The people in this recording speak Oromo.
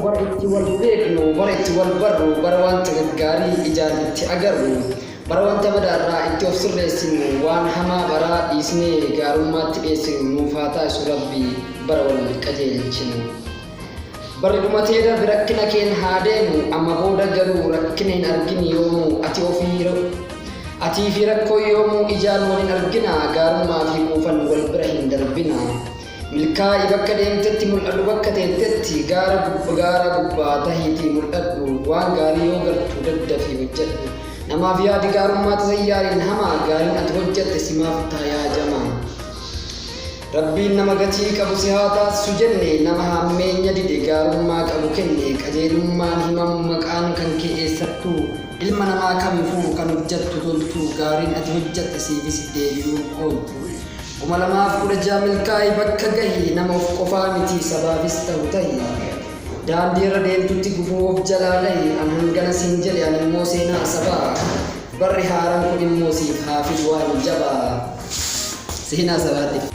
bara itti wal beeknu, bara itti wal barru, bara wanta gaggaarii ijaan itti agarru, bara wanta badaarraa itti of sirreessinu, waan hamaa baraa dhiisnee gaarummaatti dhiyeessinu nuuf haa taasisu Rabbii bara wal qajeelchinu. Barri dhumatee darbe rakkina keen haa deemu, amma booda garuu rakkina hin argini yoomuu atii fi rakkoo yoomuu ijaan wal hin argina, gaarummaa fi quufan wal bira hin darbina. Milkaa'ii bakka deemtetti mul'adhu bakka teettetti, gaara gubbaa tahiitii mul'adhu, waan gaarii yoo gartu daddafii hojjedhu. Namaaf yaadi gaarummaa tasayyaariin hamaa, gaariin ati hojjette simaaf taayaa jamaa. Rabbiin nama gatii qabu si haa taasisu jenne, nama hammeenya dide gaarummaa qabu kenne, qajeelummaan himamu maqaan kan kee eessattuu, ilma namaa kamifuu kan hojjettu toltuu, gaariin ati hojjette siifis deebi'uun ooltu. 2016 milkaa'ii bakka gahi, nama of qofaa miti sabaafis ta'u tahi. Daandii irra deemtutti gufuu of jalaa lahi, an hangana siin jedhe an immoo seenaa sabaa. Barri haaraan kun immoo siif haa fidu waan jabaa. Seenaa sabaatiif.